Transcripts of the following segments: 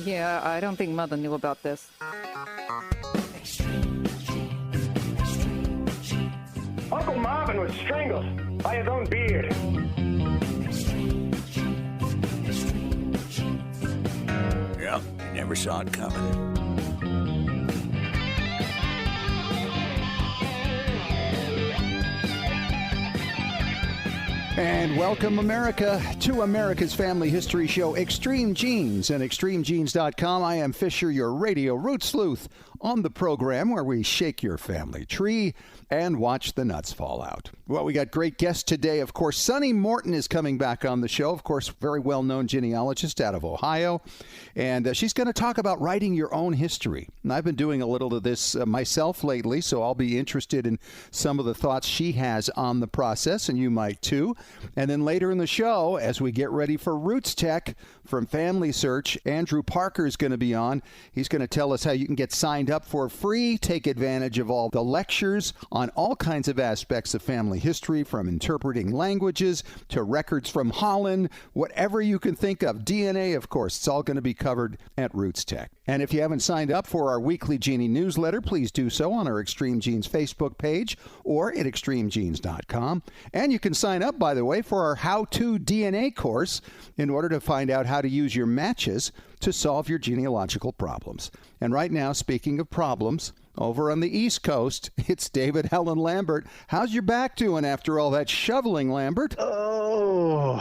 Yeah, I don't think Mother knew about this. Uncle Marvin was strangled by his own beard. Yep, you never saw it coming. And welcome, America, to America's Family History Show, Extreme Genes, and ExtremeGenes.com. I am Fisher, your radio root sleuth, on the program where we shake your family tree and watch the nuts fall out. Well, we got great guests today. Of course, Sunny Morton is coming back on the show. Of course, very well-known genealogist out of Ohio. And she's going to talk about writing your own history. And I've been doing a little of this myself lately, so I'll be interested in some of the thoughts she has on the process, and you might too. And then later in the show, as we get ready for Roots Tech from FamilySearch, Andrew Parker is going to be on. He's going to tell us how you can get signed up for free, take advantage of all the lectures on all kinds of aspects of family history, from interpreting languages to records from Holland, whatever you can think of. DNA, of course, it's all going to be covered at Roots Tech. And if you haven't signed up for our weekly Genie newsletter, please do so on our Extreme Genes Facebook page or at ExtremeGenes.com. And you can sign up, by the way, for our How-To DNA course in order to find out how to use your matches to solve your genealogical problems. And right now, speaking of problems, over on the East Coast, it's David Allen Lambert. How's your back doing after all that shoveling, Lambert? Oh,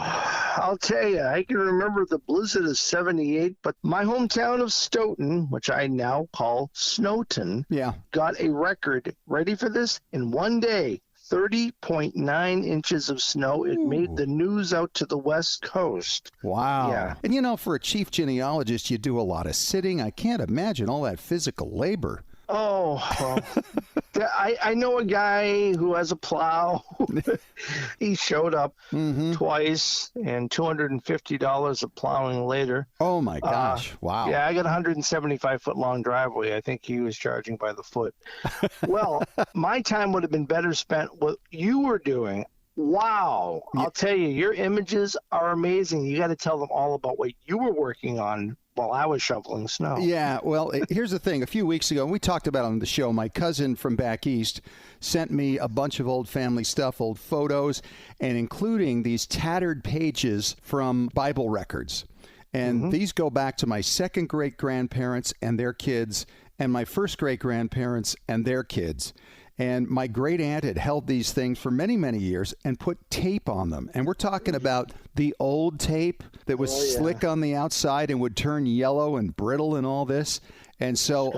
I'll tell you, I can remember the blizzard of 78, but my hometown of Stoughton, which I now call Snowton, got a record, ready for this, in one day. 30.9 inches of snow. It made the news out to the West Coast. Wow. Yeah. And you know, for a chief genealogist, you do a lot of sitting. I can't imagine all that physical labor. Oh, well, I know a guy who has a plow. He showed up twice, and $250 of plowing later. Oh, my gosh. Wow. Yeah, I got a 175-foot-long driveway. I think he was charging by the foot. Well, my time would have been better spent what you were doing. Wow. I'll tell you, your images are amazing. You got to tell them all about what you were working on while I was shoveling snow. Yeah, well, here's the thing. A few weeks ago, we talked about it on the show, my cousin from back east sent me a bunch of old family stuff, old photos, and including these tattered pages from Bible records. And these go back to my second great-grandparents and their kids, and my first great-grandparents and their kids. And my great aunt had held these things for many, many years and put tape on them. And we're talking about the old tape that was slick on the outside and would turn yellow and brittle and all this. And so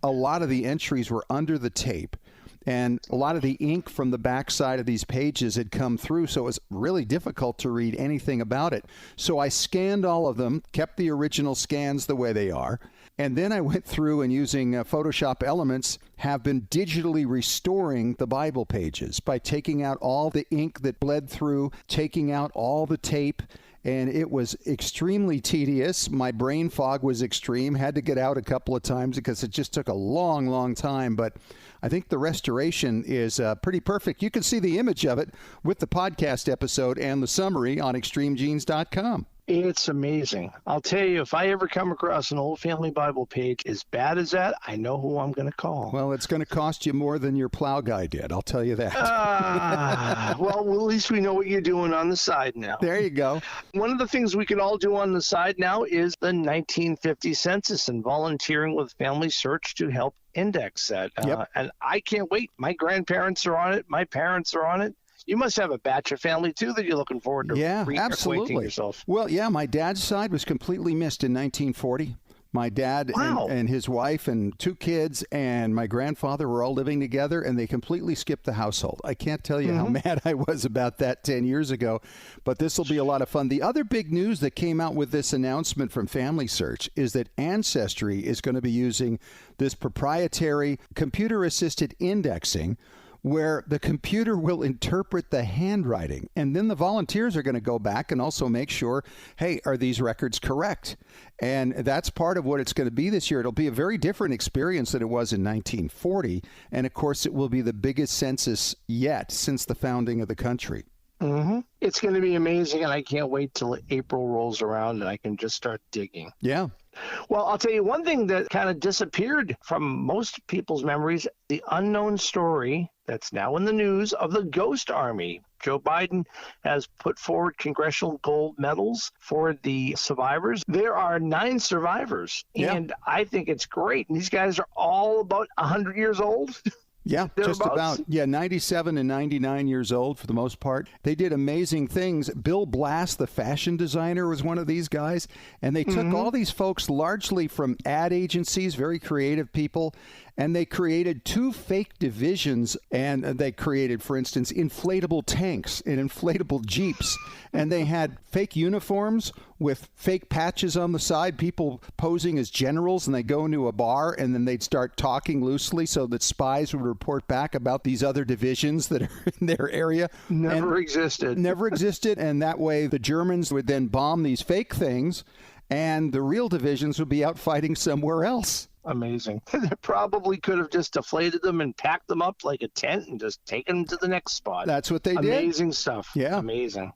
a lot of the entries were under the tape. And a lot of the ink from the backside of these pages had come through, so it was really difficult to read anything about it. So I scanned all of them, kept the original scans the way they are, and then I went through and using Photoshop Elements have been digitally restoring the Bible pages by taking out all the ink that bled through, taking out all the tape, and it was extremely tedious. My brain fog was extreme. Had to get out a couple of times because it just took a long, long time. But I think the restoration is pretty perfect. You can see the image of it with the podcast episode and the summary on ExtremeGenes.com. It's amazing. I'll tell you, if I ever come across an old family Bible page as bad as that, I know who I'm going to call. Well, it's going to cost you more than your plow guy did. I'll tell you that. Well, at least we know what you're doing on the side now. There you go. One of the things we can all do on the side now is the 1950 census and volunteering with FamilySearch to help index that. And I can't wait. My grandparents are on it. My parents are on it. You must have a batch of family, too, that you're looking forward to reacquainting yourself. Well, yeah, my dad's side was completely missed in 1940. My dad and his wife and two kids and my grandfather were all living together, and they completely skipped the household. I can't tell you how mad I was about that 10 years ago, but this will be a lot of fun. The other big news that came out with this announcement from FamilySearch is that Ancestry is going to be using this proprietary computer-assisted indexing where the computer will interpret the handwriting. And then the volunteers are going to go back and also make sure, hey, are these records correct? And that's part of what it's going to be this year. It'll be a very different experience than it was in 1940. And of course, it will be the biggest census yet since the founding of the country. Mm-hmm. It's going to be amazing, and I can't wait till April rolls around and I can just start digging. Yeah. Well, I'll tell you one thing that kind of disappeared from most people's memories, the unknown story that's now in the news of the Ghost Army. Joe Biden has put forward Congressional Gold Medals for the survivors. There are 9 survivors, and I think it's great. And these guys are all about 100 years old. Yeah, just about. Yeah, 97 and 99 years old for the most part. They did amazing things. Bill Blass, the fashion designer, was one of these guys. And they took all these folks largely from ad agencies, very creative people, and they created 2 fake divisions. And they created, for instance, inflatable tanks and inflatable Jeeps. And they had fake uniforms with fake patches on the side, people posing as generals, and they go into a bar and then they'd start talking loosely so that spies would report back about these other divisions that are in their area. Never existed. Never existed. And that way the Germans would then bomb these fake things and the real divisions would be out fighting somewhere else. Amazing. They probably could have just deflated them and packed them up like a tent and just taken them to the next spot. That's what they did. Amazing stuff. Yeah. Amazing.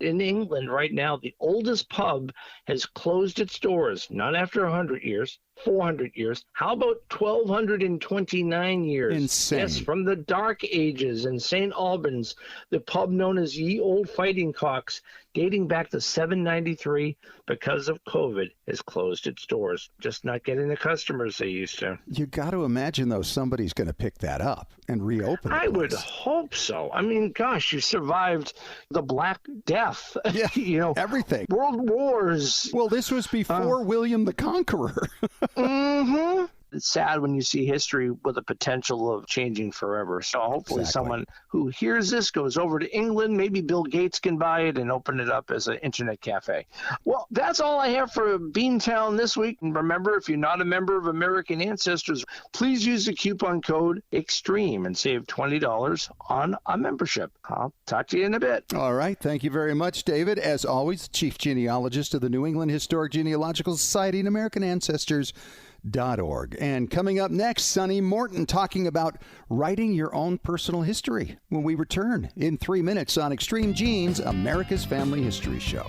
In England right now, the oldest pub has closed its doors, not after 100 years, 400 years. How about 1,229 years? Insane. Yes, from the Dark Ages in St. Albans, the pub known as Ye Old Fighting Cocks, dating back to 793, because of COVID, has closed its doors. Just not getting the customers they used to. You got to imagine, though, somebody's going to pick that up and reopen it. I would hope so. I mean, gosh, you survived the Black Death. Yeah, you know, everything. World Wars. Well, this was before William the Conqueror. Mm-hmm. It's sad when you see history with the potential of changing forever. So hopefully someone who hears this goes over to England. Maybe Bill Gates can buy it and open it up as an internet cafe. Well, that's all I have for Beantown this week. And remember, if you're not a member of American Ancestors, please use the coupon code EXTREME and save $20 on a membership. I'll talk to you in a bit. All right. Thank you very much, David. As always, Chief Genealogist of the New England Historic Genealogical Society and American Ancestors.org. And coming up next, Sunny Morton talking about writing your own personal history when we return in 3 minutes on Extreme Genes, America's Family History Show.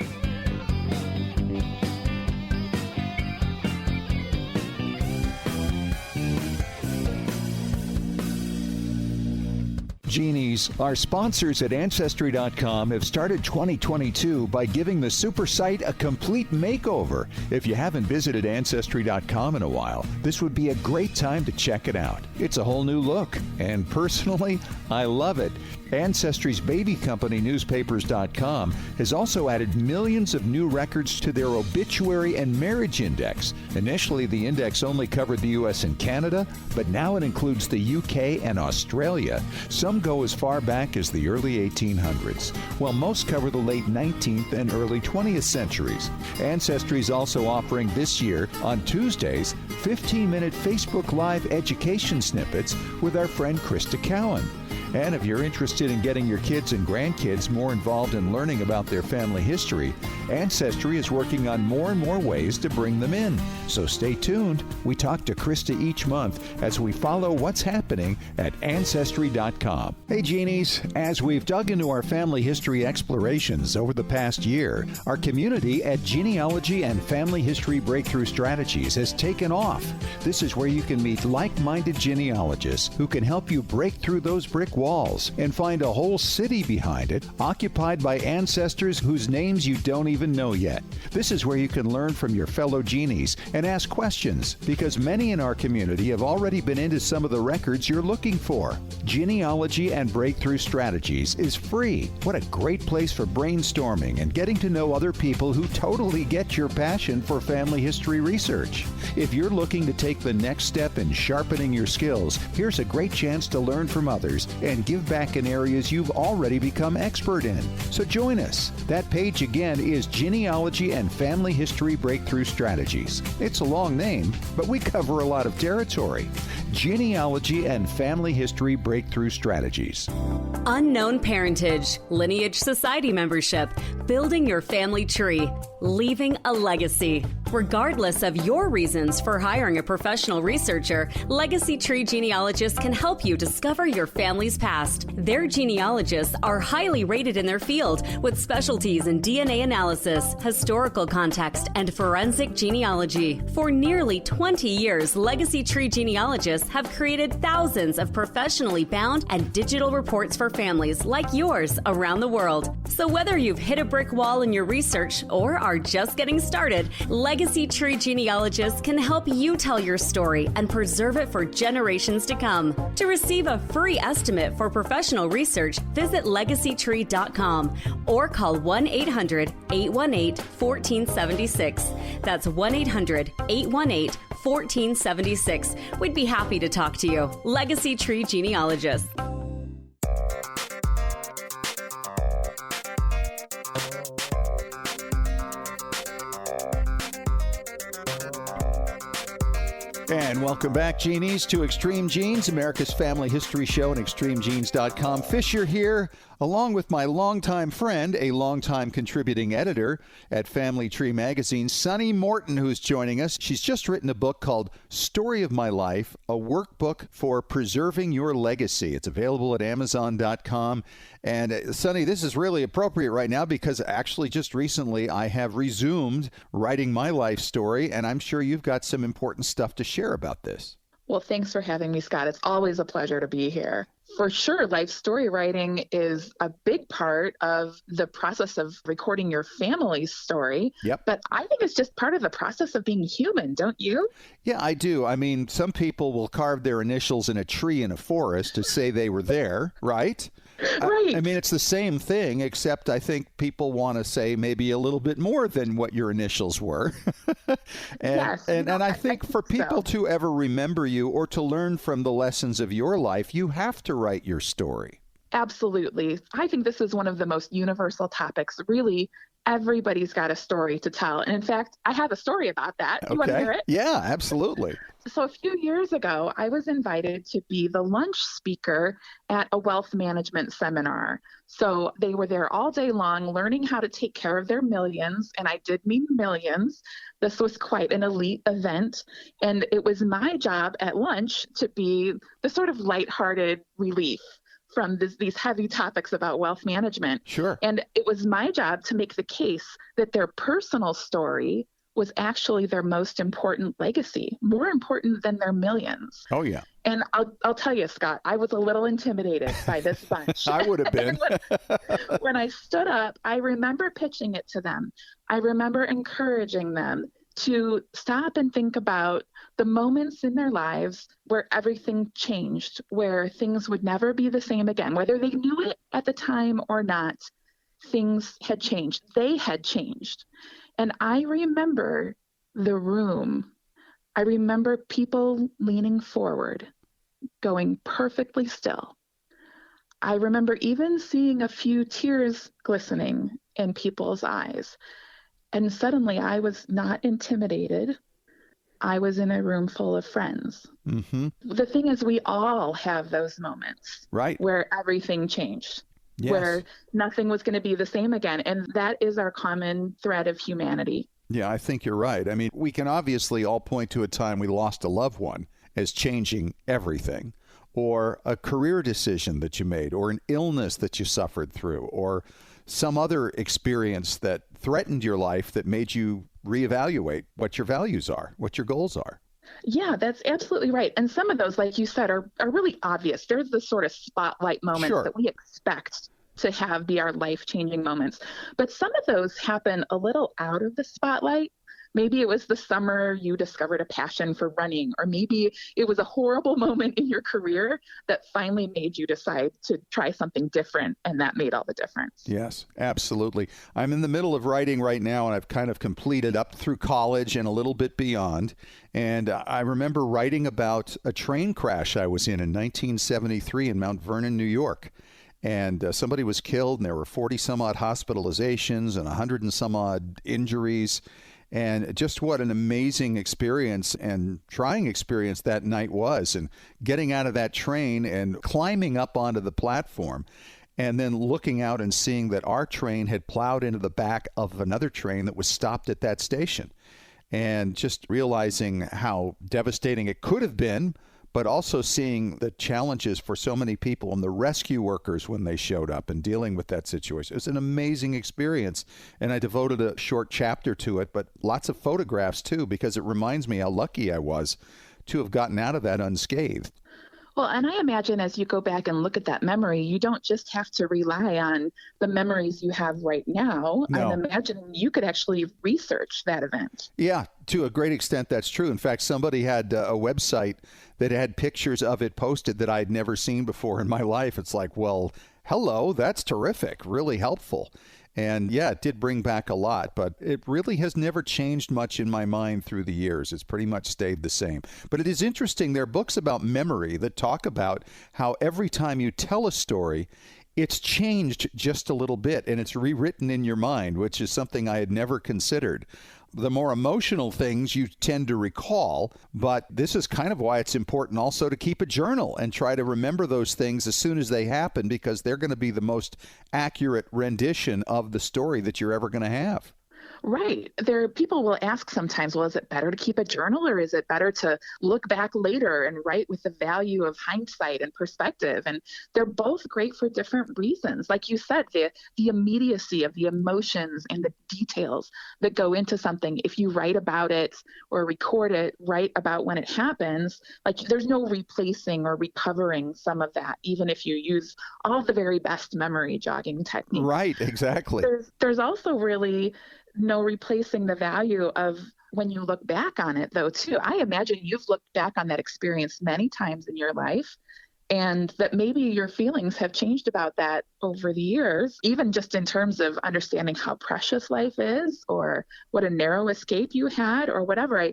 Genies, our sponsors at Ancestry.com have started 2022 by giving the super site a complete makeover. If you haven't visited Ancestry.com in a while, this would be a great time to check it out. It's a whole new look, and personally, I love it. Ancestry's baby company, Newspapers.com, has also added millions of new records to their obituary and marriage index. Initially, the index only covered the U.S. and Canada, but now it includes the U.K. and Australia. Some go as far back as the early 1800s, while most cover the late 19th and early 20th centuries. Ancestry is also offering this year, on Tuesdays, 15-minute Facebook Live education snippets with our friend Krista Cowan. And if you're interested in getting your kids and grandkids more involved in learning about their family history, Ancestry is working on more and more ways to bring them in. So stay tuned. We talk to Krista each month as we follow what's happening at Ancestry.com. Hey, Genies, as we've dug into our family history explorations over the past year, our community at Genealogy and Family History Breakthrough Strategies has taken off. This is where you can meet like-minded genealogists who can help you break through those brick walls and find a whole city behind it, occupied by ancestors whose names you don't even know yet. This is where you can learn from your fellow genies and ask questions, because many in our community have already been into some of the records you're looking for. Genealogy and Breakthrough Strategies is free. What a great place for brainstorming and getting to know other people who totally get your passion for family history research. If you're looking to take the next step in sharpening your skills, here's a great chance to learn from others and give back in areas you've already become expert in. So join us. That page again is Genealogy and Family History Breakthrough Strategies. It's a long name, but we cover a lot of territory. Genealogy and Family History Breakthrough Strategies. Unknown parentage, lineage society membership, building your family tree, leaving a legacy. Regardless of your reasons for hiring a professional researcher, Legacy Tree Genealogists can help you discover your family's past. Their genealogists are highly rated in their field with specialties in DNA analysis, historical context, and forensic genealogy. For nearly 20 years, Legacy Tree Genealogists have created thousands of professionally bound and digital reports for families like yours around the world. So whether you've hit a brick wall in your research or are just getting started, Legacy Tree Genealogists can help you tell your story and preserve it for generations to come. To receive a free estimate for professional research, visit legacytree.com or call 1-800-818-1476. That's 1-800-818-1476. We'd be happy to talk to you. Legacy Tree Genealogists. And welcome back, Genies, to Extreme Genes, America's Family History Show and ExtremeGenes.com. Fisher here, along with my longtime friend, a longtime contributing editor at Family Tree Magazine, Sunny Morton, who's joining us. She's just written a book called Story of My Life, a workbook for preserving your legacy. It's available at Amazon.com. And Sunny, this is really appropriate right now because actually just recently I have resumed writing my life story, and I'm sure you've got some important stuff to share about this. Well, thanks for having me, Scott. It's always a pleasure to be here. For sure, life story writing is a big part of the process of recording your family's story. Yep. But I think it's just part of the process of being human, don't you? Yeah, I do. I mean, some people will carve their initials in a tree in a forest to say they were there, right? Right. I mean, it's the same thing, except I think people want to say maybe a little bit more than what your initials were. And I think for people to ever remember you or to learn from the lessons of your life, you have to write your story. Absolutely. I think this is one of the most universal topics. Really, everybody's got a story to tell. And in fact, I have a story about that. You want to hear it? Yeah, absolutely. So a few years ago, I was invited to be the lunch speaker at a wealth management seminar. So they were there all day long learning how to take care of their millions. And I did mean millions. This was quite an elite event. And it was my job at lunch to be the sort of lighthearted relief from these heavy topics about wealth management. Sure. And it was my job to make the case that their personal story was actually their most important legacy, more important than their millions. Oh, yeah. And I'll tell you, Scott, I was a little intimidated by this bunch. I would have been. When I stood up, I remember pitching it to them. I remember encouraging them to stop and think about the moments in their lives where everything changed, where things would never be the same again, whether they knew it at the time or not. Things had changed. They had changed. And I remember the room. I remember people leaning forward, going perfectly still. I remember even seeing a few tears glistening in people's eyes. And suddenly I was not intimidated. I was in a room full of friends. Mm-hmm. The thing is, we all have those moments, right, where everything changed. Yes. Where nothing was going to be the same again. And that is our common thread of humanity. Yeah, I think you're right. I mean, we can obviously all point to a time we lost a loved one as changing everything, or a career decision that you made, or an illness that you suffered through, or some other experience that threatened your life that made you reevaluate what your values are, what your goals are. Yeah, that's absolutely right. And some of those, like you said, are really obvious. There's the sort of spotlight moments Sure. that we expect to have be our life-changing moments. But some of those happen a little out of the spotlight. Maybe it was the summer you discovered a passion for running, or maybe it was a horrible moment in your career that finally made you decide to try something different, and that made all the difference. Yes, absolutely. I'm in the middle of writing right now, and I've kind of completed up through college and a little bit beyond. And I remember writing about a train crash I was in 1973 in Mount Vernon, New York. And somebody was killed, and there were 40 some odd hospitalizations and 100 and some odd injuries. And just what an amazing experience and trying experience that night was. And getting out of that train and climbing up onto the platform and then looking out and seeing that our train had plowed into the back of another train that was stopped at that station. and just realizing how devastating it could have been, but also seeing the challenges for so many people and the rescue workers when they showed up and dealing with that situation. It was an amazing experience, and I devoted a short chapter to it, but lots of photographs too, because it reminds me how lucky I was to have gotten out of that unscathed. Well, and I imagine as you go back and look at that memory, you don't just have to rely on the memories you have right now. No. I'm imagining you could actually research that event. Yeah, to a great extent, that's true. In fact, somebody had a website that had pictures of it posted that I'd never seen before in my life. It's like, well, hello, that's terrific, really helpful. And yeah, it did bring back a lot, but it really has never changed much in my mind through the years. It's pretty much stayed the same. But it is interesting. There are books about memory that talk about how every time you tell a story, it's changed just a little bit and it's rewritten in your mind, which is something I had never considered. The more emotional things you tend to recall, but this is kind of why it's important also to keep a journal and try to remember those things as soon as they happen, because they're going to be the most accurate rendition of the story that you're ever going to have. Right. People will ask sometimes, well, is it better to keep a journal or is it better to look back later and write with the value of hindsight and perspective? And they're both great for different reasons. Like you said, the immediacy of the emotions and the details that go into something. If you write about it or record it, write about when it happens, like there's no replacing or recovering some of that, even if you use all the very best memory jogging techniques. Right, exactly. There's also really no replacing the value of when you look back on it, though, too. I imagine you've looked back on that experience many times in your life, and that maybe your feelings have changed about that over the years, even just in terms of understanding how precious life is or what a narrow escape you had or whatever.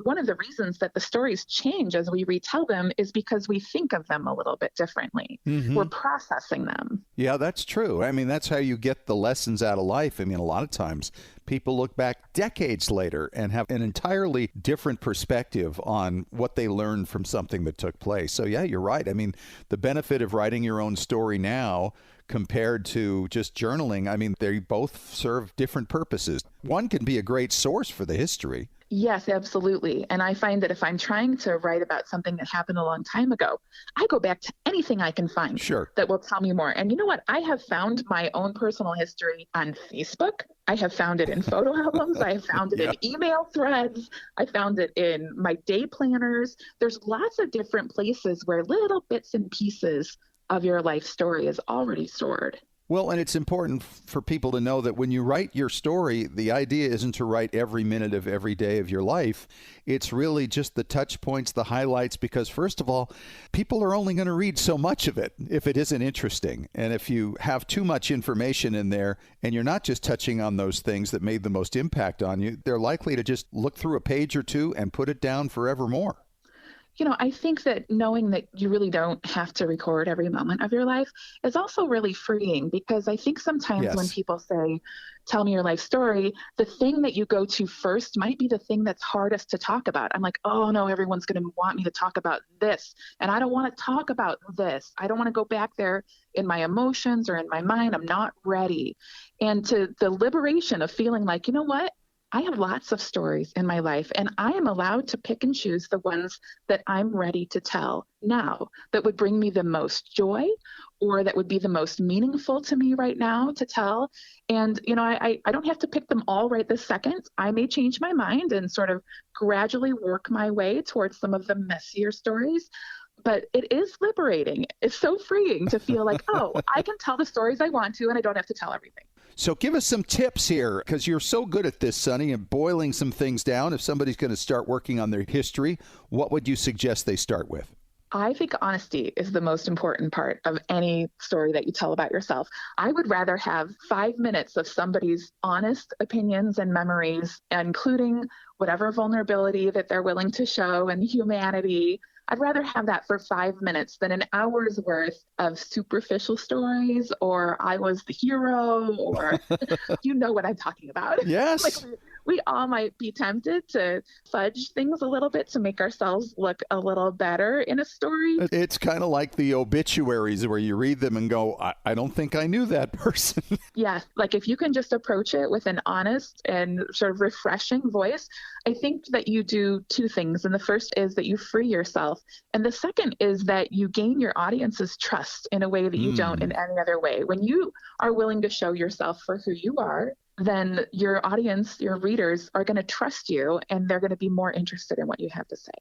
One of the reasons that the stories change as we retell them is because we think of them a little bit differently. Mm-hmm. We're processing them. Yeah, that's true. I mean, that's how you get the lessons out of life. I mean, a lot of times people look back decades later and have an entirely different perspective on what they learned from something that took place. So yeah, you're right. I mean, the benefit of writing your own story now compared to just journaling, I mean, they both serve different purposes. One can be a great source for the history. Yes, absolutely. And I find that if I'm trying to write about something that happened a long time ago, I go back to anything I can find that will tell me more. And you know what? I have found my own personal history on Facebook. I have found it in photo albums. I have found it in email threads. I found it in my day planners. There's lots of different places where little bits and pieces of your life story is already stored. Well, and it's important for people to know that when you write your story, the idea isn't to write every minute of every day of your life. It's really just the touch points, the highlights, because first of all, people are only going to read so much of it if it isn't interesting. And if you have too much information in there and you're not just touching on those things that made the most impact on you, they're likely to just look through a page or two and put it down forevermore. You know, I think that knowing that you really don't have to record every moment of your life is also really freeing, because I think sometimes when people say, tell me your life story, the thing that you go to first might be the thing that's hardest to talk about. I'm like, oh no, everyone's going to want me to talk about this. And I don't want to talk about this. I don't want to go back there in my emotions or in my mind. I'm not ready. And to the liberation of feeling like, you know what? I have lots of stories in my life, and I am allowed to pick and choose the ones that I'm ready to tell now that would bring me the most joy or that would be the most meaningful to me right now to tell. And, you know, I don't have to pick them all right this second. I may change my mind and sort of gradually work my way towards some of the messier stories. But it is liberating. It's so freeing to feel like, oh, I can tell the stories I want to, and I don't have to tell everything. So give us some tips here, because you're so good at this, Sunny, and boiling some things down. If somebody's going to start working on their history, what would you suggest they start with? I think honesty is the most important part of any story that you tell about yourself. I would rather have 5 minutes of somebody's honest opinions and memories, including whatever vulnerability that they're willing to show and humanity. I'd rather have that for 5 minutes than an hour's worth of superficial stories, or I was the hero, or you know what I'm talking about. Yes. Like, we all might be tempted to fudge things a little bit to make ourselves look a little better in a story. It's kind of like the obituaries where you read them and go, I don't think I knew that person. Yeah, like if you can just approach it with an honest and sort of refreshing voice, I think that you do two things. And the first is that you free yourself. And the second is that you gain your audience's trust in a way that you don't in any other way. When you are willing to show yourself for who you are, then your audience, your readers are going to trust you, and they're going to be more interested in what you have to say.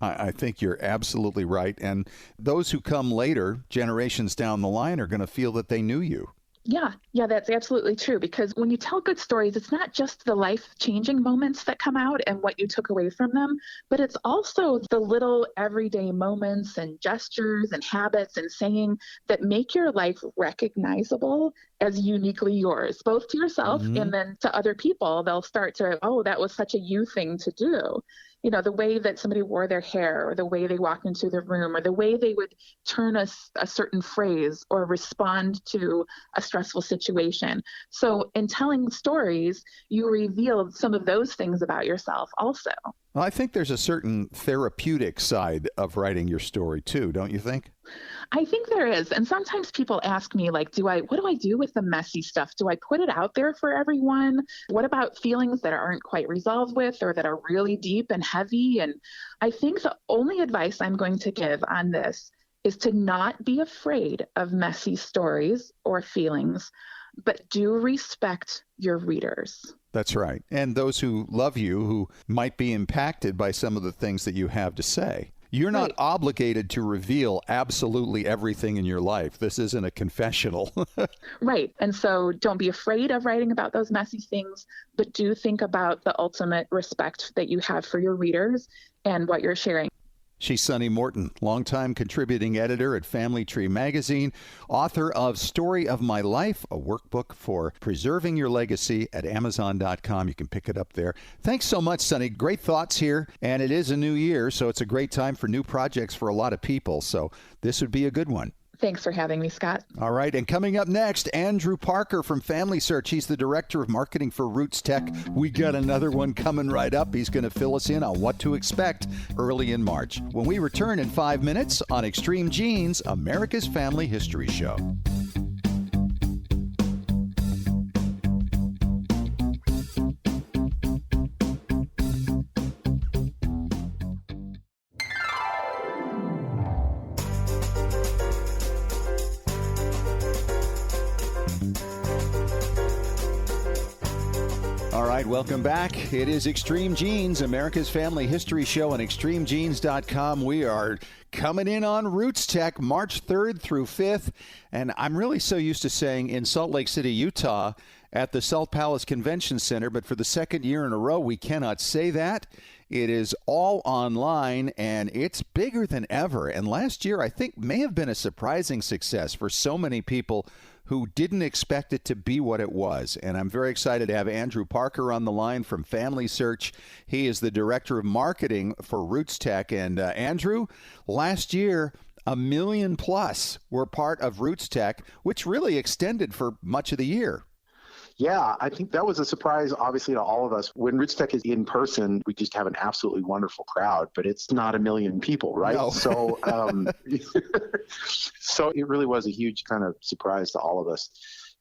I think you're absolutely right. And those who come later, generations down the line, are going to feel that they knew you. Yeah, that's absolutely true. Because when you tell good stories, it's not just the life-changing moments that come out and what you took away from them, but it's also the little everyday moments and gestures and habits and saying that make your life recognizable as uniquely yours, both to yourself and then to other people. They'll start to, oh, that was such a you thing to do. You know, the way that somebody wore their hair, or the way they walked into the room, or the way they would turn a certain phrase or respond to a stressful situation. So in telling stories, you reveal some of those things about yourself also. Well, I think there's a certain therapeutic side of writing your story too, don't you think? I think there is. And sometimes people ask me, like, what do I do with the messy stuff? Do I put it out there for everyone? What about feelings that aren't quite resolved with, or that are really deep and heavy? And I think the only advice I'm going to give on this is to not be afraid of messy stories or feelings, but do respect your readers. That's right. And those who love you, who might be impacted by some of the things that you have to say. You're not obligated to reveal absolutely everything in your life. This isn't a confessional. Right. And so don't be afraid of writing about those messy things, but do think about the ultimate respect that you have for your readers and what you're sharing. She's Sunny Morton, longtime contributing editor at Family Tree magazine, author of Story of My Life, a workbook for preserving your legacy at Amazon.com. You can pick it up there. Thanks so much, Sunny. Great thoughts here. And it is a new year, so it's a great time for new projects for a lot of people. So this would be a good one. Thanks for having me, Scott. All right. And coming up next, Andrew Parker from FamilySearch. He's the director of marketing for Roots Tech. We got another one coming right up. He's going to fill us in on what to expect early in March. When we return in 5 minutes on Extreme Genes, America's Family History Show. All right, welcome back. It is Extreme Genes, America's Family History Show on extremegenes.com. We are coming in on Roots Tech March 3rd through 5th. And I'm really so used to saying in Salt Lake City, Utah, at the Salt Palace Convention Center, but for the second year in a row, we cannot say that. It is all online, and it's bigger than ever. And last year, I think, may have been a surprising success for so many people who didn't expect it to be what it was. And I'm very excited to have Andrew Parker on the line from FamilySearch. He is the director of marketing for Roots Tech. And Andrew, last year, 1 million plus were part of Roots Tech, which really extended for much of the year. Yeah, I think that was a surprise, obviously, to all of us. When Roots Tech is in person, we just have an absolutely wonderful crowd, but it's not 1 million people, right? No. So, so it really was a huge kind of surprise to all of us.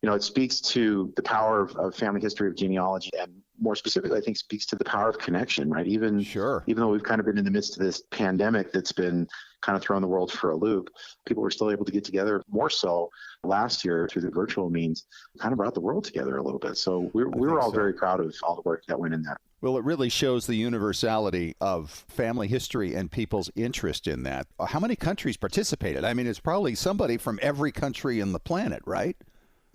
You know, it speaks to the power of family history, of genealogy, and more specifically, I think speaks to the power of connection, right? Even though we've kind of been in the midst of this pandemic that's been kind of throwing the world for a loop, people were still able to get together more so last year through the virtual means, kind of brought the world together a little bit. So we were all very proud of all the work that went in that. Well, it really shows the universality of family history and people's interest in that. How many countries participated? I mean, it's probably somebody from every country in the planet, right?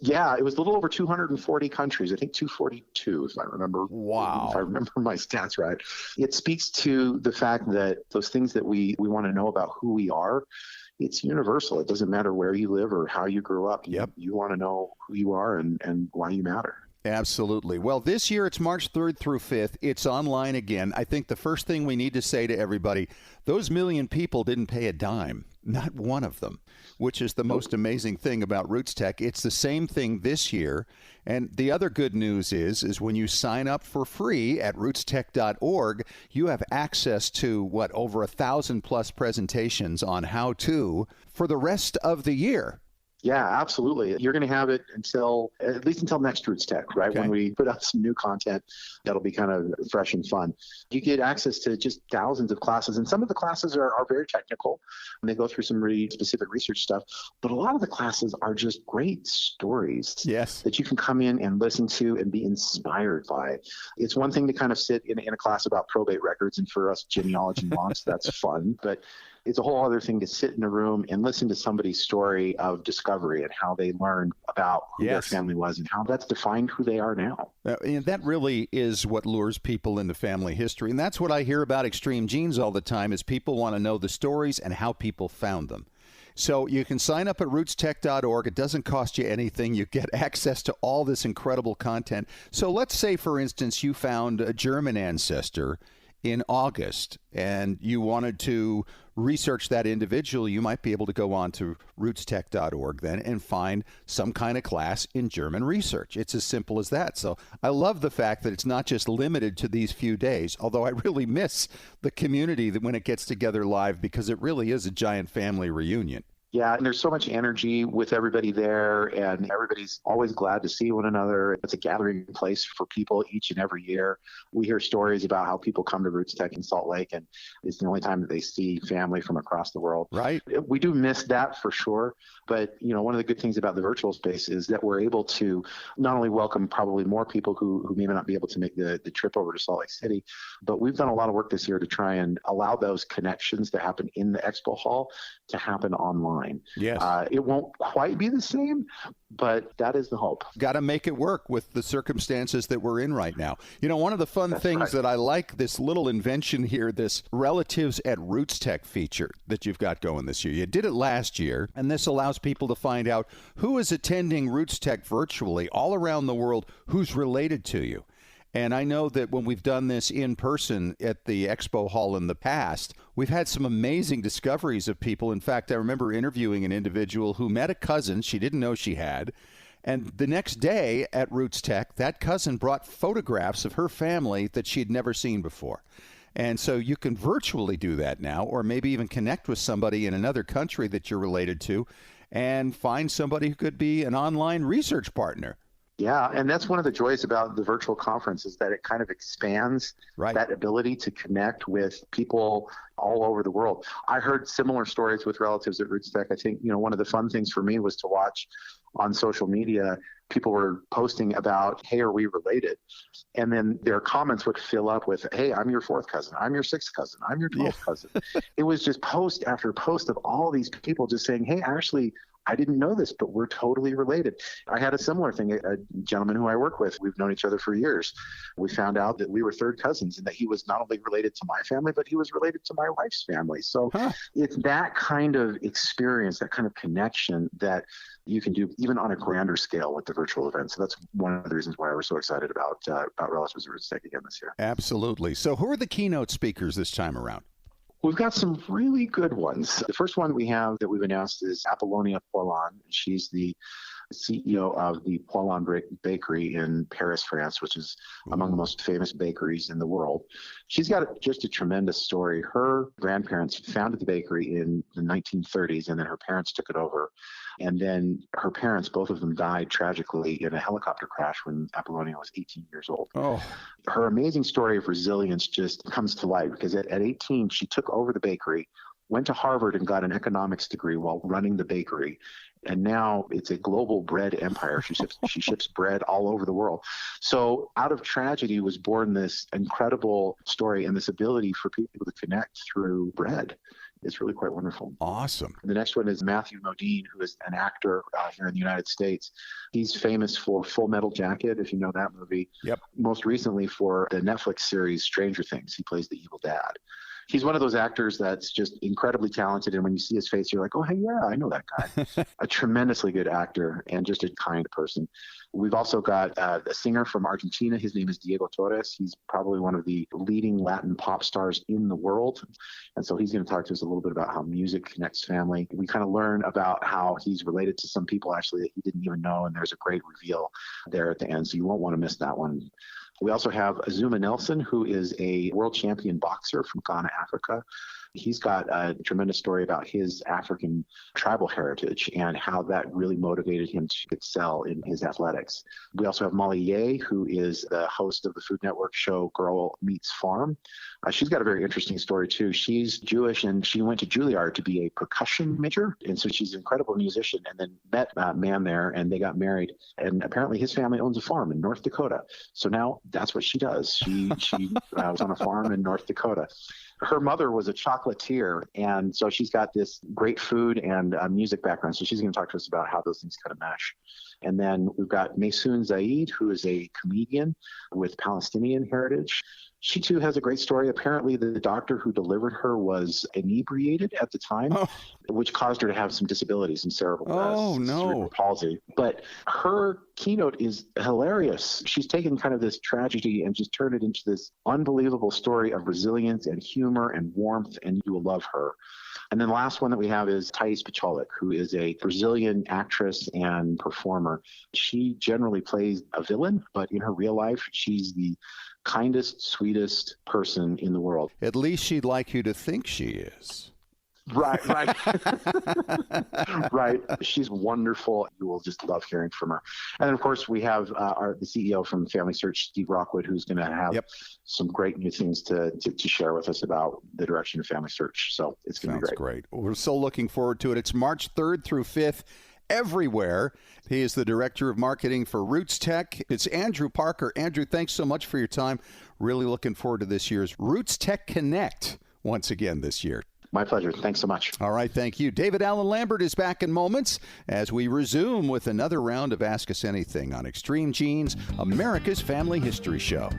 Yeah, it was a little over 240 countries. I think 242, if I remember. Wow. If I remember my stats right. It speaks to the fact that those things that we want to know about who we are, it's universal. It doesn't matter where you live or how you grew up. Yep. You want to know who you are and why you matter. Absolutely. Well, this year it's March 3rd through 5th. It's online again. I think the first thing we need to say to everybody, those million people didn't pay a dime, not one of them, which is the most amazing thing about Roots Tech. It's the same thing this year. And the other good news is when you sign up for free at rootstech.org, you have access to, over 1,000+ presentations on how to for the rest of the year. Yeah, absolutely. You're going to have it at least until next Roots Tech, right? Okay. When we put out some new content that'll be kind of fresh and fun. You get access to just thousands of classes, and some of the classes are very technical, and they go through some really specific research stuff. But a lot of the classes are just great stories that you can come in and listen to and be inspired by. It's one thing to kind of sit in a class about probate records, and for us genealogy monks, that's fun. But it's a whole other thing to sit in a room and listen to somebody's story of discovery and how they learned about who their family was and how that's defined who they are now. And that really is what lures people into family history. And that's what I hear about Extreme Genes all the time is people want to know the stories and how people found them. So you can sign up at rootstech.org. It doesn't cost you anything. You get access to all this incredible content. So let's say, for instance, you found a German ancestor in August and you wanted to research that individual. You might be able to go on to rootstech.org then and find some kind of class in German research. It's as simple as that. So I love the fact that it's not just limited to these few days, although I really miss the community that when it gets together live, because it really is a giant family reunion. Yeah, and there's so much energy with everybody there, and everybody's always glad to see one another. It's a gathering place for people each and every year. We hear stories about how people come to Roots Tech in Salt Lake, and it's the only time that they see family from across the world. Right. We do miss that for sure, but one of the good things about the virtual space is that we're able to not only welcome probably more people who may not be able to make the trip over to Salt Lake City, but we've done a lot of work this year to try and allow those connections that happen in the expo hall to happen online. Yes. It won't quite be the same, but that is the hope. Got to make it work with the circumstances that we're in right now. One of the fun things that I like, this little invention here, this Relatives at Roots Tech feature that you've got going this year. You did it last year, and this allows people to find out who is attending Roots Tech virtually all around the world, who's related to you. And I know that when we've done this in person at the expo hall in the past, we've had some amazing discoveries of people. In fact, I remember interviewing an individual who met a cousin she didn't know she had. And the next day at Roots Tech, that cousin brought photographs of her family that she had never seen before. And so you can virtually do that now, or maybe even connect with somebody in another country that you're related to and find somebody who could be an online research partner. Yeah, and that's one of the joys about the virtual conference is that it kind of expands that ability to connect with people all over the world. I heard similar stories with relatives at Roots Tech. I think, one of the fun things for me was to watch on social media, people were posting about, hey, are we related? And then their comments would fill up with, hey, I'm your 4th cousin. I'm your 6th cousin. I'm your 12th cousin. It was just post after post of all these people just saying, hey, actually, I didn't know this, but we're totally related. I had a similar thing. A gentleman who I work with, we've known each other for years. We found out that we were 3rd cousins and that he was not only related to my family, but he was related to my wife's family. So it's that kind of experience, that kind of connection that you can do even on a grander scale with the virtual event. So that's one of the reasons why we're so excited about Relatives at Roots Tech again this year. Absolutely. So who are the keynote speakers this time around? We've got some really good ones. The first one we have that we've announced is Apollonia Poilon. She's the CEO of the Poilon Bakery in Paris, France, which is among the most famous bakeries in the world. She's got just a tremendous story. Her grandparents founded the bakery in the 1930s, and then her parents took it over. And then her parents, both of them, died tragically in a helicopter crash when Apollonia was 18 years old. Oh. Her amazing story of resilience just comes to light because at 18, she took over the bakery, went to Harvard and got an economics degree while running the bakery. And now it's a global bread empire. She ships bread all over the world. So out of tragedy was born this incredible story and this ability for people to connect through bread. It's really quite wonderful. Awesome. The next one is Matthew Modine, who is an actor here in the United States. He's famous for Full Metal Jacket, if you know that movie. Yep. Most recently for the Netflix series Stranger Things. He plays the evil dad. He's one of those actors that's just incredibly talented. And when you see his face, you're like, oh, hey, yeah, I know that guy. A tremendously good actor and just a kind person. We've also got a singer from Argentina. His name is Diego Torres. He's probably one of the leading Latin pop stars in the world. And so he's going to talk to us a little bit about how music connects family. We kind of learn about how he's related to some people actually that he didn't even know. And there's a great reveal there at the end. So you won't want to miss that one. We also have Azuma Nelson, who is a world champion boxer from Ghana, Africa. He's got a tremendous story about his African tribal heritage and how that really motivated him to excel in his athletics. We also have Molly Ye, who is the host of the Food Network show Girl Meets Farm. She's got a very interesting story, too. She's Jewish, and she went to Juilliard to be a percussion major. And so she's an incredible musician, and then met a man there, and they got married. And apparently his family owns a farm in North Dakota. So now that's what she does. She was on a farm in North Dakota. Her mother was a chocolatier, and so she's got this great food and music background. So she's going to talk to us about how those things kind of mesh. And then we've got Maysoon Zaid, who is a comedian with Palestinian heritage. She, too, has a great story. Apparently, the doctor who delivered her was inebriated at the time, which caused her to have some disabilities and cerebral palsy. But her keynote is hilarious. She's taken kind of this tragedy and just turned it into this unbelievable story of resilience and humor and warmth, and you will love her. And then the last one that we have is Thais Pacholik, who is a Brazilian actress and performer. She generally plays a villain, but in her real life, she's the kindest, sweetest person in the world. At least she'd like you to think she is. Right. Right. She's wonderful. You will just love hearing from her. And then, of course, we have the CEO from FamilySearch, Steve Rockwood, who's going to have some great new things to share with us about the direction of FamilySearch. So it's going to be great. Sounds great. We're so looking forward to it. It's March 3rd through 5th. Everywhere. He is the Director of Marketing for Roots Tech. It's Andrew Parker. Andrew, thanks so much for your time. Really looking forward to this year's Roots Tech Connect once again this year. My pleasure. Thanks so much. All right, thank you. David Allen Lambert is back in moments as we resume with another round of Ask Us Anything on Extreme Genes, America's Family History Show.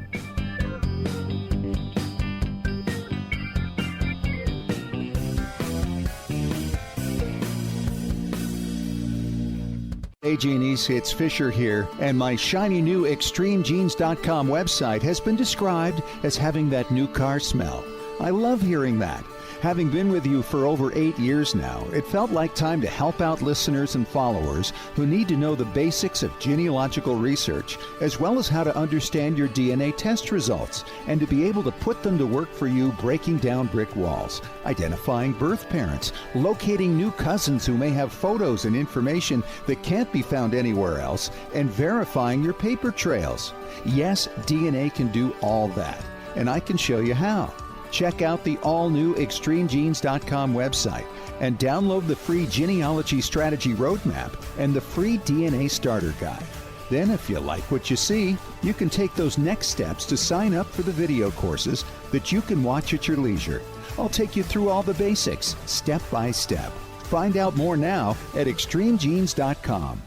Hey Genies, it's Fisher here, and my shiny new ExtremeGenes.com website has been described as having that new car smell. I love hearing that. Having been with you for over 8 years now, it felt like time to help out listeners and followers who need to know the basics of genealogical research, as well as how to understand your DNA test results, and to be able to put them to work for you, breaking down brick walls, identifying birth parents, locating new cousins who may have photos and information that can't be found anywhere else, and verifying your paper trails. Yes, DNA can do all that, and I can show you how. Check out the all-new ExtremeGenes.com website and download the free Genealogy Strategy Roadmap and the free DNA Starter Guide. Then, if you like what you see, you can take those next steps to sign up for the video courses that you can watch at your leisure. I'll take you through all the basics, step by step. Find out more now at ExtremeGenes.com.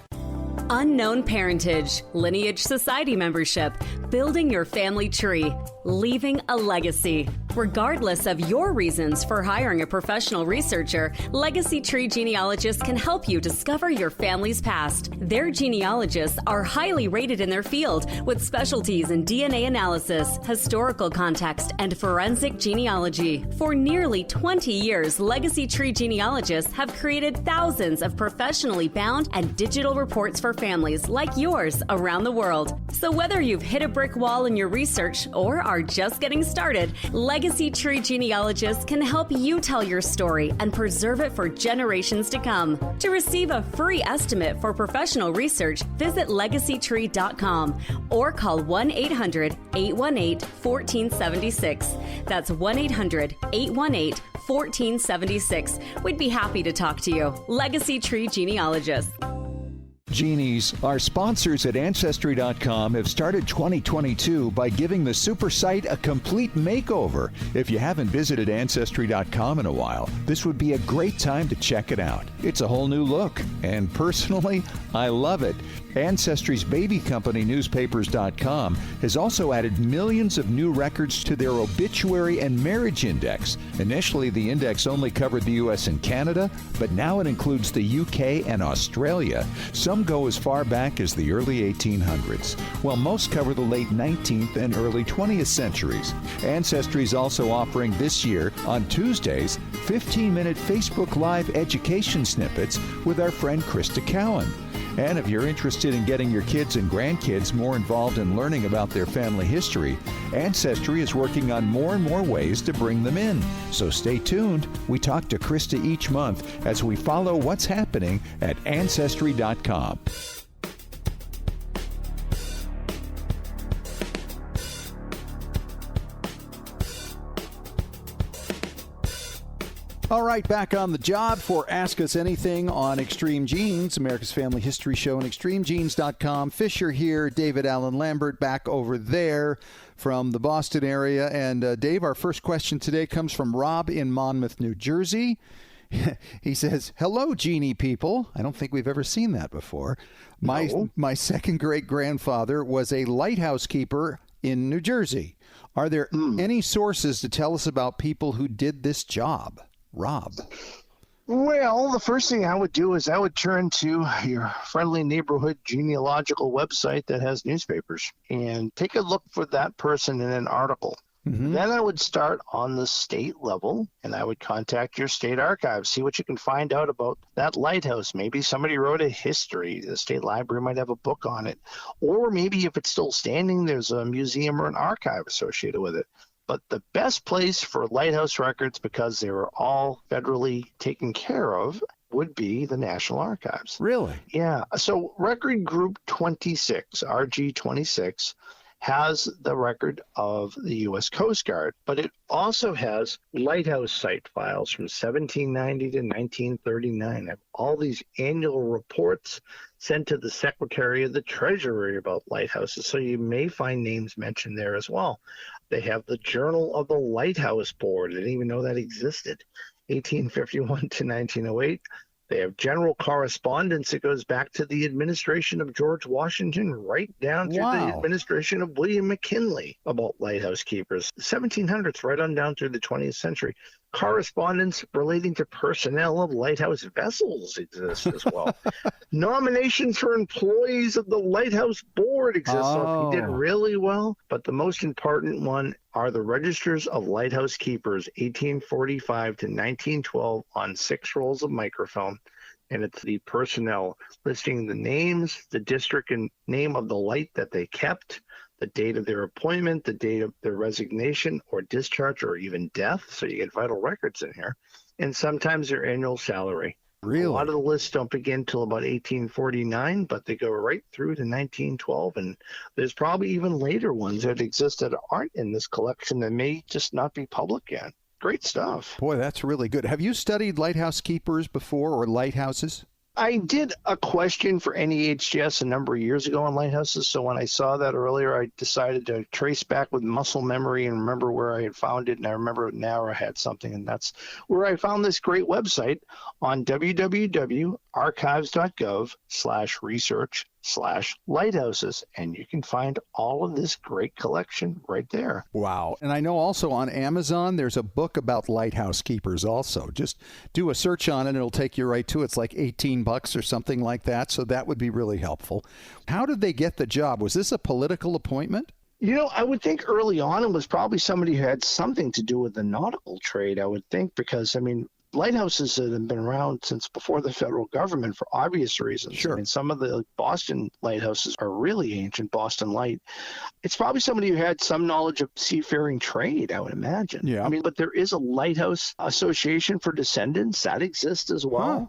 Unknown parentage, lineage society membership, building your family tree, leaving a legacy. Regardless of your reasons for hiring a professional researcher, Legacy Tree Genealogists can help you discover your family's past. Their genealogists are highly rated in their field with specialties in DNA analysis, historical context, and forensic genealogy. For nearly 20 years, Legacy Tree Genealogists have created thousands of professionally bound and digital reports for families like yours around the world. So whether you've hit a brick wall in your research or are just getting started, Legacy Tree Genealogists can help you tell your story and preserve it for generations to come. To receive a free estimate for professional research, visit legacytree.com or call 1-800-818-1476. That's 1-800-818-1476. We'd be happy to talk to you. Legacy Tree Genealogists. Genies, our sponsors at Ancestry.com have started 2022 by giving the super site a complete makeover. If you haven't visited Ancestry.com in a while, this would be a great time to check it out. It's a whole new look, and personally, I love it. Ancestry's baby company, newspapers.com, has also added millions of new records to their obituary and marriage index. Initially, the index only covered the U.S. and Canada, but now it includes the U.K. and Australia. Some go as far back as the early 1800s, while most cover the late 19th and early 20th centuries. Ancestry is also offering this year, on Tuesdays, 15-minute Facebook Live education snippets with our friend Krista Cowan. And if you're interested in getting your kids and grandkids more involved in learning about their family history, Ancestry is working on more and more ways to bring them in. So stay tuned. We talk to Krista each month as we follow what's happening at Ancestry.com. All right, back on the job for Ask Us Anything on Extreme Genes, America's Family History Show, and ExtremeGenes.com. Fisher here, David Allen Lambert back over there from the Boston area. And Dave, our first question today comes from Rob in Monmouth, New Jersey. He says, "Hello, genie people." I don't think we've ever seen that before. My second great-grandfather was a lighthouse keeper in New Jersey. Are there any sources to tell us about people who did this job? Rob. Well, the first thing I would do is I would turn to your friendly neighborhood genealogical website that has newspapers and take a look for that person in an article. Mm-hmm. Then I would start on the state level, and I would contact your state archives, see what you can find out about that lighthouse. Maybe somebody wrote a history. The state library might have a book on it. Or maybe if it's still standing, there's a museum or an archive associated with it. But the best place for lighthouse records, because they were all federally taken care of, would be the National Archives. Really? Yeah. So Record Group 26, RG26, has the record of the U.S. Coast Guard, but it also has lighthouse site files from 1790 to 1939. Have all these annual reports sent to the Secretary of the Treasury about lighthouses, so you may find names mentioned there as well. They have the Journal of the Lighthouse Board. I didn't even know that existed, 1851 to 1908. They have general correspondence that goes back to the administration of George Washington, right down through the administration of William McKinley about lighthouse keepers. 1700s, right on down through the 20th century. Correspondence relating to personnel of lighthouse vessels exists as well. Nominations for employees of the Lighthouse Board exist. So if you did really well. But the most important one are the registers of lighthouse keepers, 1845 to 1912, on 6 rolls of microfilm. And it's the personnel listing the names, the district and name of the light that they kept, the date of their appointment, the date of their resignation or discharge or even death. So you get vital records in here. And sometimes their annual salary. Really? A lot of the lists don't begin till about 1849, but they go right through to 1912. And there's probably even later ones that exist that aren't in this collection that may just not be public yet. Great stuff. Boy, that's really good. Have you studied lighthouse keepers before, or lighthouses? I did a question for NEHGS a number of years ago on lighthouses, so when I saw that earlier, I decided to trace back with muscle memory and remember where I had found it, and I remember now I had something, and that's where I found this great website on www.archives.gov/research/lighthouses, and you can find all of this great collection right there. Wow. And I know also on Amazon, there's a book about lighthouse keepers also. Just do a search on it, and it'll take you right to it. It's like $18 or something like that, so that would be really helpful. How did they get the job? Was this a political appointment? You know, I would think early on it was probably somebody who had something to do with the nautical trade, I would think, because, I mean, lighthouses have been around since before the federal government for obvious reasons. Sure. I mean, some of the Boston lighthouses are really ancient, Boston Light. It's probably somebody who had some knowledge of seafaring trade, I would imagine. Yeah. I mean, but there is a lighthouse association for descendants that exists as well. Huh.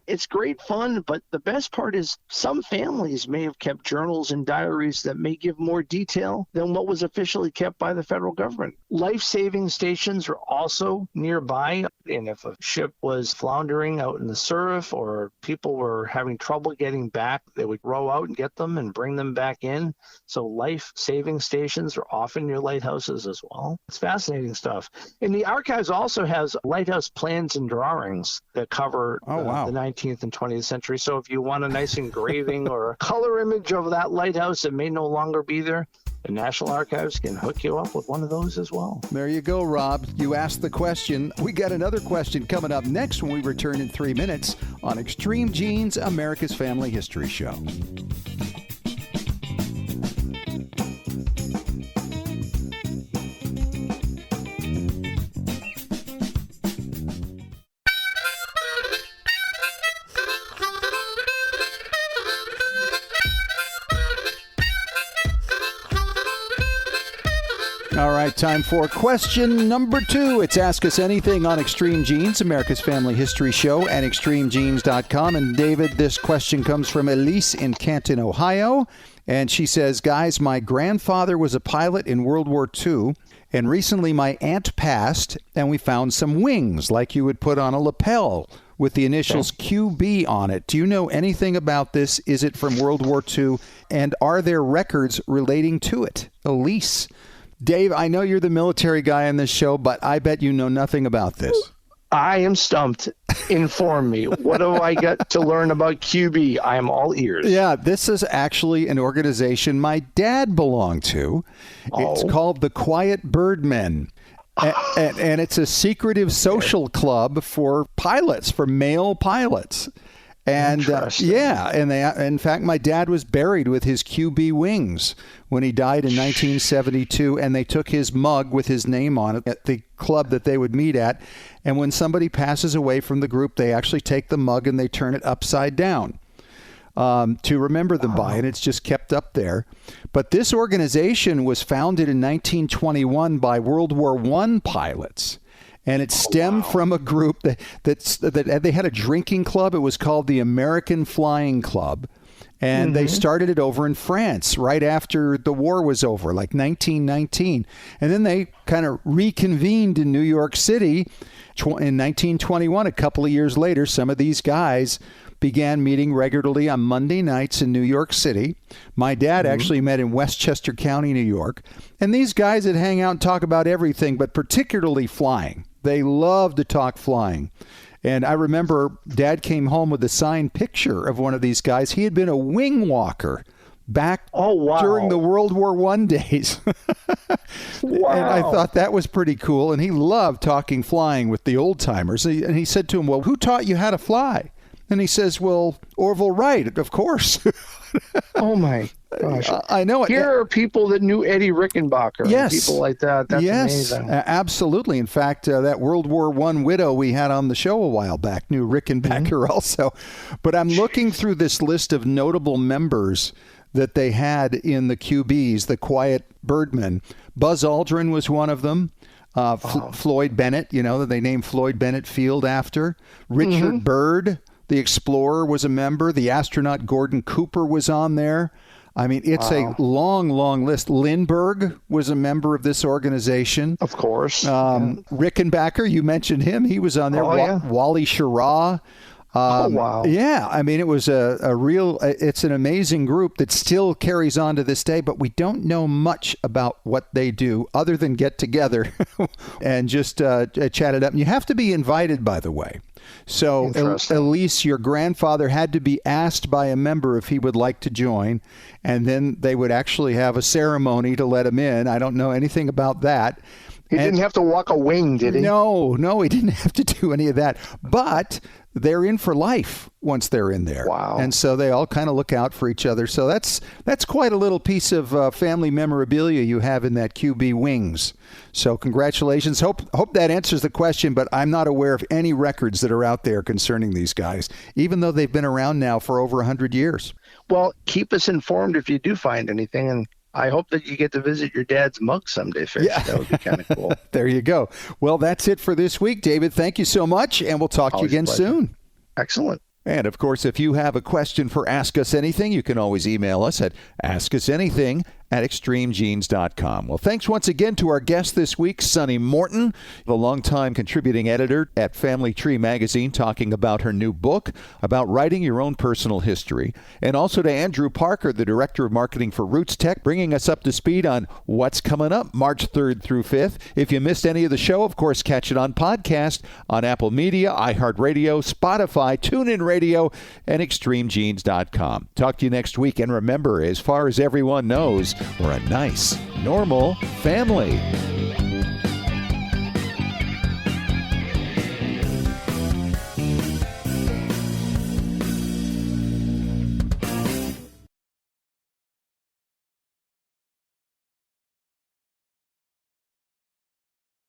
It's great fun, but the best part is some families may have kept journals and diaries that may give more detail than what was officially kept by the federal government. Life-saving stations are also nearby, and if a ship was floundering out in the surf or people were having trouble getting back, they would row out and get them and bring them back in. So life-saving stations are often near lighthouses as well. It's fascinating stuff. And the archives also has lighthouse plans and drawings that cover the 19th and 20th century. So if you want a nice engraving or a color image of that lighthouse that may no longer be there, the National Archives can hook you up with one of those as well. There you go, Rob. You asked the question. We got another question coming up next when we return in 3 minutes on Extreme Genes, America's Family History Show. All right, time for question number 2. It's Ask Us Anything on Extreme Genes, America's Family History Show, and extremegenes.com. And David, this question comes from Elise in Canton, Ohio. And she says, guys, my grandfather was a pilot in World War II, and recently my aunt passed, and we found some wings like you would put on a lapel with the initials QB on it. Do you know anything about this? Is it from World War II? And are there records relating to it? Elise. Dave, I know you're the military guy on this show, but I bet you know nothing about this. I am stumped. Inform me. What do I get to learn about QB? I am all ears. Yeah, this is actually an organization my dad belonged to. It's called the Quiet Birdmen. And it's a secretive social club for pilots, for male pilots. And in fact, my dad was buried with his QB wings when he died in 1972, and they took his mug with his name on it at the club that they would meet at. And when somebody passes away from the group, they actually take the mug and they turn it upside down to remember them by, and it's just kept up there. But this organization was founded in 1921 by World War I pilots. And it stemmed from a group that they had a drinking club. It was called the American Flying Club. And they started it over in France right after the war was over, like 1919. And then they kind of reconvened in New York City in 1921. A couple of years later, some of these guys began meeting regularly on Monday nights in New York City. My dad actually met in Westchester County, New York. And these guys would hang out and talk about everything, but particularly flying. They loved to talk flying. And I remember Dad came home with a signed picture of one of these guys. He had been a wing walker back during the World War I days. And I thought that was pretty cool. And he loved talking flying with the old timers. And he said to him, well, who taught you how to fly? And he says, well, Orville Wright, of course. Oh, my gosh. I know it. Here are people that knew Eddie Rickenbacker. Yes. And people like that. That's amazing. Absolutely. In fact, that World War I widow we had on the show a while back knew Rickenbacker also. But I'm looking through this list of notable members that they had in the QBs, the Quiet Birdmen. Buzz Aldrin was one of them. Floyd Bennett, they named Floyd Bennett Field after. Richard Byrd, the explorer, was a member. The astronaut Gordon Cooper was on there. I mean, it's a long, long list. Lindbergh was a member of this organization. Of course. Rickenbacker, you mentioned him. He was on there. Wally Schirra. Yeah, I mean, it was it's an amazing group that still carries on to this day, but we don't know much about what they do other than get together and just chat it up. And you have to be invited, by the way. So, Elise, your grandfather had to be asked by a member if he would like to join, and then they would actually have a ceremony to let him in. I don't know anything about that. He didn't have to walk a wing, did he? No, he didn't have to do any of that. But they're in for life once they're in there. Wow. And so they all kind of look out for each other. So that's quite a little piece of family memorabilia you have in that QB wings. So congratulations. Hope that answers the question, but I'm not aware of any records that are out there concerning these guys, even though they've been around now for over 100 years. Well, keep us informed if you do find anything, and I hope that you get to visit your dad's mug someday, Fish. Yeah. That would be kind of cool. There you go. Well, that's it for this week, David. Thank you so much, and we'll talk to you again soon. Excellent. And, of course, if you have a question for Ask Us Anything, you can always email us at askusanything at extremegenes.com. Well, thanks once again to our guest this week, Sunny Morton, the longtime contributing editor at Family Tree magazine, talking about her new book about writing your own personal history. And also to Andrew Parker, the director of marketing for Roots Tech, bringing us up to speed on what's coming up March 3rd through 5th. If you missed any of the show, of course, catch it on podcast on Apple Media, iHeartRadio, Spotify, TuneIn Radio, and extremegenes.com. Talk to you next week. And remember, as far as everyone knows, we're a nice, normal family.